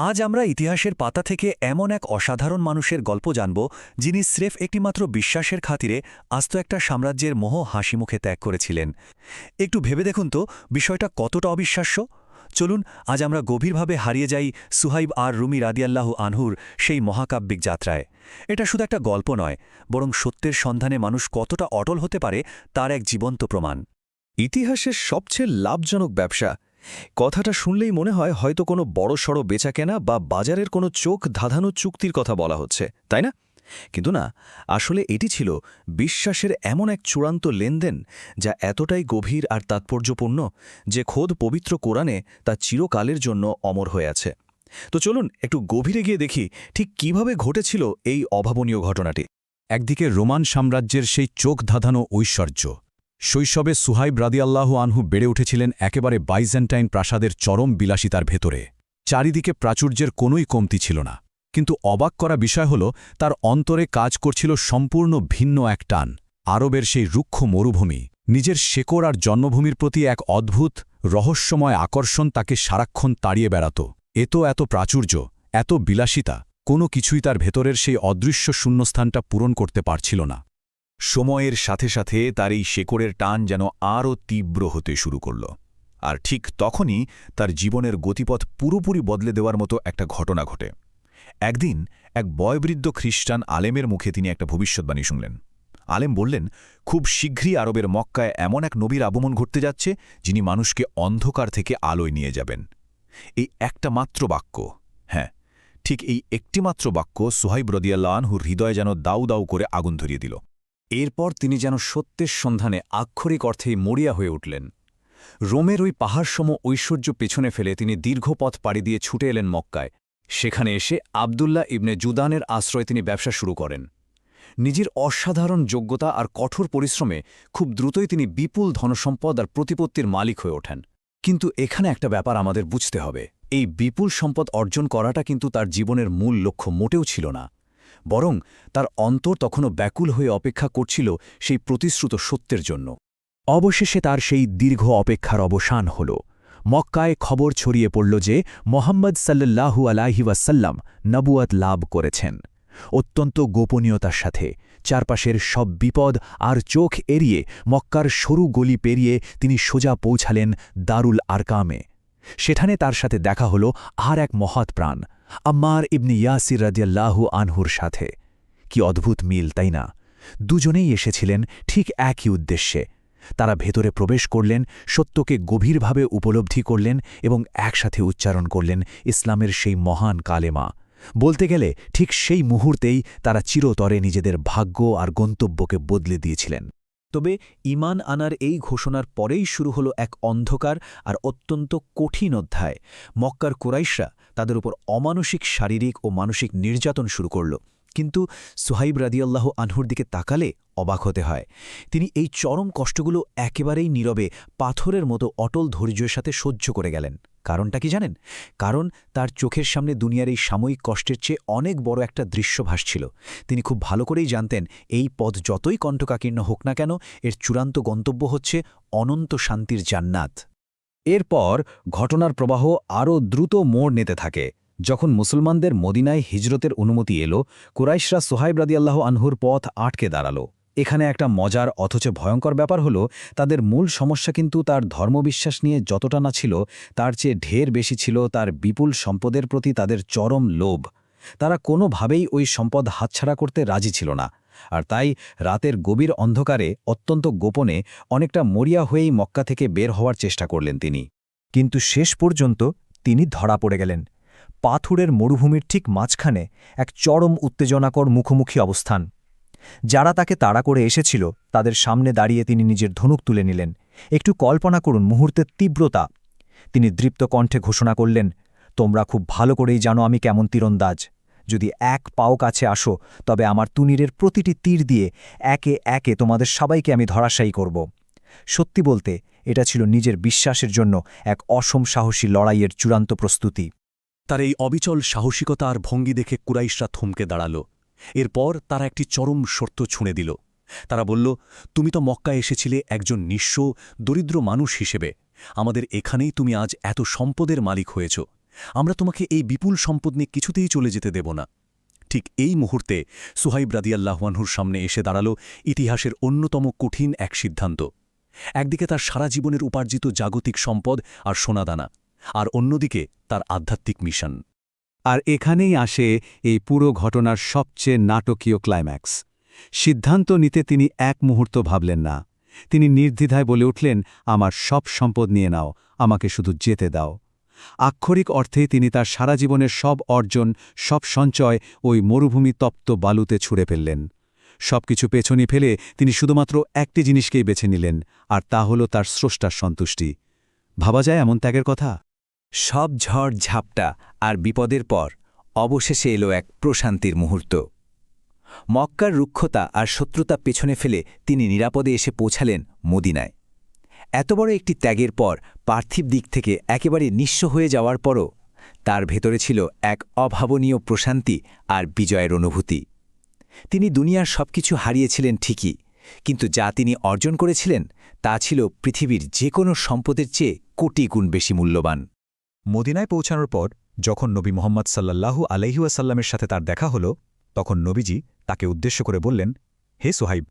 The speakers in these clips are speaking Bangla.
আজ আমরা ইতিহাসের পাতা থেকে এমন এক অসাধারণ মানুষের গল্প জানব যিনি স্রেফ একটিমাত্র বিশ্বাসের খাতিরে আস্ত একটা সাম্রাজ্যের মোহ হাসিমুখে ত্যাগ করেছিলেন। একটু ভেবে দেখুন তো বিষয়টা কতটা অবিশ্বাস্য। চলুন আজ আমরা গভীরভাবে হারিয়ে যাই সুহাইব আর রুমি রাদিয়াল্লাহু আনহুর সেই মহাকাব্যিক যাত্রায়। এটা শুধু একটা গল্প নয়, বরং সত্যের সন্ধানে মানুষ কতটা অটল হতে পারে তার এক জীবন্ত প্রমাণ। ইতিহাসের সবচেয়ে লাভজনক ব্যবসা, কথাটা শুনলেই মনে হয় হয়তো কোনো বড়সড় বেচাকেনা বা বাজারের কোনো চোখ ধাঁধানো চুক্তির কথা বলা হচ্ছে, তাই না? কিন্তু না, আসলে এটি ছিল বিশ্বাসের এমন এক চূড়ান্ত লেনদেন যা এতটাই গভীর আর তাৎপর্যপূর্ণ যে খোদ পবিত্র কোরআনে তা চিরকালের জন্য অমর হয়ে আছে। তো চলুন একটু গভীরে গিয়ে দেখি ঠিক কিভাবে ঘটেছিল এই অভাবনীয় ঘটনাটি। একদিকে রোমান সাম্রাজ্যের সেই চোখ ধাঁধানো ঐশ্বর্য। শৈশবে সুহাইব রাদিয়াল্লাহু আনহু বেড়ে উঠেছিলেন একেবারে বাইজেন্টাইন প্রাসাদের চরম বিলাসিতার ভেতরে। চারিদিকে প্রাচুর্যের কোনোই কমতি ছিল না, কিন্তু অবাক করা বিষয় হল তার অন্তরে কাজ করছিল সম্পূর্ণ ভিন্ন এক টান। আরবের সেই রুক্ষ মরুভূমি, নিজের শেকড় আর জন্মভূমির প্রতি এক অদ্ভুত রহস্যময় আকর্ষণ তাকে সারাক্ষণ তাড়িয়ে বেড়াত। এত প্রাচুর্য, এত বিলাসিতা, কোনো কিছুই তার ভেতরের সেই অদৃশ্য শূন্যস্থানটা পূরণ করতে পারছিল না। সময়ের সাথে সাথে তার এই শেকড়ের টান যেন আরও তীব্র হতে শুরু করল। আর ঠিক তখনই তার জীবনের গতিপথ পুরোপুরি বদলে দেওয়ার মতো একটা ঘটনা ঘটে। একদিন এক বয়োবৃদ্ধ খ্রিস্টান আলেমের মুখে তিনি একটা ভবিষ্যৎবাণী শুনলেন। আলেম বললেন, খুব শীঘ্রই আরবের মক্কায় এমন এক নবীর আগমন ঘটতে যাচ্ছে যিনি মানুষকে অন্ধকার থেকে আলোয় নিয়ে যাবেন। এই একটা মাত্র বাক্য, হ্যাঁ, ঠিক এই একটিমাত্র বাক্য সুহাইব রাদিয়াল্লাহু আনহুর হৃদয়ে যেন দাউ দাউ করে আগুন ধরিয়ে দিল। এরপর তিনি যেন সত্যের সন্ধানে আক্ষরিক অর্থেই মরিয়া হয়ে উঠলেন। রোমের ওই পাহাড়সম ঐশ্বর্য পেছনে ফেলে তিনি দীর্ঘ পথ পাড়ি দিয়ে ছুটে এলেন মক্কায়। সেখানে এসে আবদুল্লাহ ইবনে জুদানের আশ্রয়ে তিনি ব্যবসা শুরু করেন। নিজের অসাধারণ যোগ্যতা আর কঠোর পরিশ্রমে খুব দ্রুতই তিনি বিপুল ধনসম্পদ আর প্রতিপত্তির মালিক হয়ে ওঠেন। কিন্তু এখানে একটা ব্যাপার আমাদের বুঝতে হবে, এই বিপুল সম্পদ অর্জন করাটা কিন্তু তার জীবনের মূল লক্ষ্য মোটেও ছিল না, বরং তার অন্তর তখনও ব্যাকুল হয়ে অপেক্ষা করছিল সেই প্রতিশ্রুত সত্যের জন্য। অবশেষে তার সেই দীর্ঘ অপেক্ষার অবসান হল। মক্কায় খবর ছড়িয়ে পড়ল যে মোহাম্মদ সাল্লাল্লাহু আলাইহি ওয়াসাল্লাম নবুয়ত লাভ করেছেন। অত্যন্ত গোপনীয়তার সাথে চারপাশের সব বিপদ আর চোখ এড়িয়ে মক্কার সরু গলি পেরিয়ে তিনি সোজা পৌঁছালেন দারুল আরকামে। সেখানে তার সাথে দেখা হল আর এক মহৎ প্রাণ, আম্মার ইবনে ইয়াসির রাদিয়াল্লাহু আনহুর সাথে। কি অদ্ভুত মিল, তাই না? দুজনেই এসেছিলেন ঠিক একই উদ্দেশ্যে। তারা ভেতরে প্রবেশ করলেন, সত্যকে গভীরভাবে উপলব্ধি করলেন এবং একসাথে উচ্চারণ করলেন ইসলামের সেই মহান কালেমা। বলতে গেলে ঠিক সেই মুহূর্তেই তারা চিরতরে নিজেদের ভাগ্য আর গন্তব্যকে বদলে দিয়েছিলেন। তবে ঈমান আনার এই ঘোষণার পরেই শুরু হলো এক অন্ধকার আর অত্যন্ত কঠিন অধ্যায়। মক্কার কুরাইশরা তাদের উপর অমানসিক শারীরিক ও মানসিক নির্যাতন শুরু করল। কিন্তু সুহাইব রাদিয়াল্লাহু আনহুর দিকে তাকালে অবাক হতে হয়। তিনি এই চরম কষ্টগুলো একেবারেই নীরবে পাথরের মতো অটল ধৈর্যের সাথে সহ্য করে গেলেন। কারণটা কি জানেন? কারণ তার চোখের সামনে দুনিয়ার এই সাময়িক কষ্টের চেয়ে অনেক বড় একটা দৃশ্য ভাসছিল। তিনি খুব ভালো করেই জানতেন এই পথ যতই কণ্ঠকাকীর্ণ হোক না কেন, এর চূড়ান্ত গন্তব্য হচ্ছে অনন্ত শান্তির জান্নাত। এরপর ঘটনার প্রবাহ আরও দ্রুত মোড় নিতে থাকে। যখন মুসলমানদের মদিনায় হিজরতের অনুমতি এলো, কুরাইশরা সোহাইব রাদিয়াল্লাহু আনহুর পথ আটকে দাঁড়াল। এখানে একটা মজার অথচ ভয়ঙ্কর ব্যাপার হলো, তাদের মূল সমস্যা কিন্তু তার ধর্মবিশ্বাস নিয়ে যতটা না ছিল, তার চেয়ে ঢের বেশি ছিল তার বিপুল সম্পদের প্রতি তাদের চরম লোভ। তারা কোনোভাবেই ওই সম্পদ হাতছাড়া করতে রাজি ছিল না। আর তাই রাতের গভীর অন্ধকারে অত্যন্ত গোপনে অনেকটা মরিয়া হয়েই মক্কা থেকে বের হওয়ার চেষ্টা করলেন তিনি। কিন্তু শেষ পর্যন্ত তিনি ধরা পড়ে গেলেন পাথুরের মরুভূমির ঠিক মাঝখানে এক চরম উত্তেজনাকর মুখোমুখি অবস্থান। যারা তাকে তাড়া করে এসেছিল তাদের সামনে দাঁড়িয়ে তিনি নিজের ধনুক তুলে নিলেন। একটু কল্পনা করুন মুহূর্তের তীব্রতা। তিনি দৃপ্ত কণ্ঠে ঘোষণা করলেন, তোমরা খুব ভালো করেই জানো আমি কেমন তীরন্দাজ। যদি এক পাও কাছে আসো তবে আমার তুনীরের প্রতিটি তীর দিয়ে একে একে তোমাদের সবাইকে আমি ধরাশায়ী করব। সত্যি বলতে এটা ছিল নিজের বিশ্বাসের জন্য এক অসম সাহসী লড়াইয়ের চূড়ান্ত প্রস্তুতি। তার এই অবিচল সাহসিকতা আর ভঙ্গি দেখে কুরাইশরা থমকে দাঁড়াল। এরপর তারা একটি চরম শর্ত ছুঁড়ে দিল। তারা বলল, তুমি তো মক্কায় এসেছিলে একজন নিঃস্ব দরিদ্র মানুষ হিসেবে, আমাদের এখানেই তুমি আজ এত সম্পদের মালিক হয়েছ। আমরা তোমাকে এই বিপুল সম্পদ নিয়ে কিছুতেই চলে যেতে দেব না। ঠিক এই মুহূর্তে সুহাইব রাদিয়াল্লাহু আনহুর সামনে এসে দাঁড়াল ইতিহাসের অন্যতম কঠিন এক সিদ্ধান্ত। একদিকে তার সারা জীবনের উপার্জিত জাগতিক সম্পদ আর সোনাদানা, আর অন্যদিকে তার আধ্যাত্মিক মিশন। আর এখানেই আসে এই পুরো ঘটনার সবচেয়ে নাটকীয় ক্লাইম্যাক্স। সিদ্ধান্ত নিতে তিনি এক মুহূর্ত ভাবলেন না। তিনি নির্দ্বিধায় বলে উঠলেন, আমার সব সম্পদ নিয়ে নাও, আমাকে শুধু যেতে দাও। আক্ষরিক অর্থে তিনি তার সারা জীবনের সব অর্জন, সব সঞ্চয় ওই মরুভূমি তপ্ত বালুতে ছুঁড়ে ফেললেন। সবকিছু পেছনে ফেলে তিনি শুধুমাত্র একটি জিনিসকেই বেছে নিলেন, আর তা হল তার স্রষ্টার সন্তুষ্টি। ভাবা যায় এমন ত্যাগের কথা? সব ঝড় ঝাপটা আর বিপদের পর অবশেষে এলো এক প্রশান্তির মুহূর্ত। মক্কার রুক্ষতা আর শত্রুতা পেছনে ফেলে তিনি নিরাপদে এসে পৌঁছালেন মদিনায়। এত বড় একটি ত্যাগের পর, পার্থিব দিক থেকে একেবারে নিঃস্ব হয়ে যাওয়ার পরও তার ভেতরে ছিল এক অভাবনীয় প্রশান্তি আর বিজয়ের অনুভূতি। তিনি দুনিয়ার সবকিছু হারিয়েছিলেন ঠিকই, কিন্তু যা তিনি অর্জন করেছিলেন তা ছিল পৃথিবীর যে কোনো সম্পদের চেয়ে কোটি গুণ বেশি মূল্যবান। মদিনায় পৌঁছানোর পর যখন নবী মোহাম্মদ সাল্লাল্লাহু আলাইহি ওয়াসাল্লামের সাথে তার দেখা হল, তখন নবীজি তাকে উদ্দেশ্য করে বললেন, হে সুহাইব,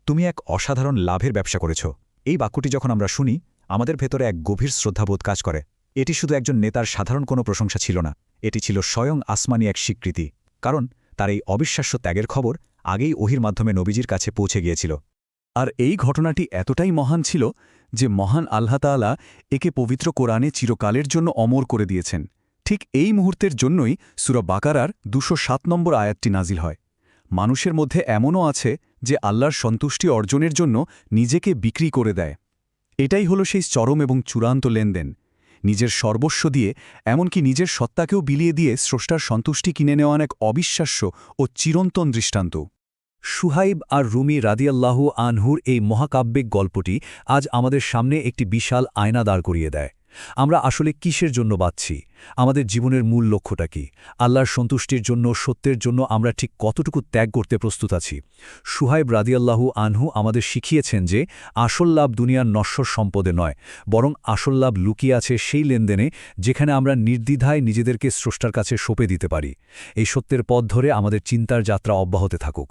তুমি এক অসাধারণ লাভের ব্যবসা করেছ। এই বাক্যটি যখন আমরা শুনি, আমাদের ভেতরে এক গভীর শ্রদ্ধাবোধ কাজ করে। এটি শুধু একজন নেতার সাধারণ কোনো প্রশংসা ছিল না, এটি ছিল স্বয়ং আসমানি এক স্বীকৃতি। কারণ তার এই অবিশ্বাস্য ত্যাগের খবর আগেই ওহির মাধ্যমে নবীজির কাছে পৌঁছে গিয়েছিল। আর এই ঘটনাটি এতটাই মহান ছিল যে মহান আল্লাহ তাআলা একে পবিত্র কোরআনে চিরকালের জন্য অমর করে দিয়েছেন। ঠিক এই মুহূর্তের জন্যই সূরা বাকারার ২০৭ নম্বর আয়াতটি নাজিল হয়। মানুষের মধ্যে এমনও আছে যে আল্লাহর সন্তুষ্টি অর্জনের জন্য নিজেকে বিক্রি করে দেয়। এটাই হলো সেই চরম এবং চূড়ান্ত লেনদেন, নিজের সর্বস্ব দিয়ে, এমনকি নিজের সত্তাকেও বিলিয়ে দিয়ে স্রষ্টার সন্তুষ্টি কিনে নেওয়ার এক অবিশ্বাস্য ও চিরন্তন দৃষ্টান্ত। সুহাইব আর রুমি রাদিয়াল্লাহু আনহুর এই মহাকাব্যিক গল্পটি আজ আমাদের সামনে একটি বিশাল আয়না দাঁড় করিয়ে দেয়। আমরা আসলে কিসের জন্য বাঁচছি? আমাদের জীবনের মূল লক্ষ্যটা কি? আল্লাহর সন্তুষ্টির জন্য, সত্যের জন্য আমরা ঠিক কতটুকু ত্যাগ করতে প্রস্তুত আছি? সুহাইব রাদিয়াল্লাহু আনহু আমাদের শিখিয়েছেন যে আসল লাভ দুনিয়ার নশ্বর সম্পদে নয়, বরং আসল লাভ লুকিয়ে আছে সেই লেনদেনে যেখানে আমরা নির্দ্বিধায় নিজেদেরকে স্রষ্টার কাছে সঁপে দিতে পারি। এই সত্যের পথ ধরে আমাদের চিন্তার যাত্রা অব্যাহত থাকুক।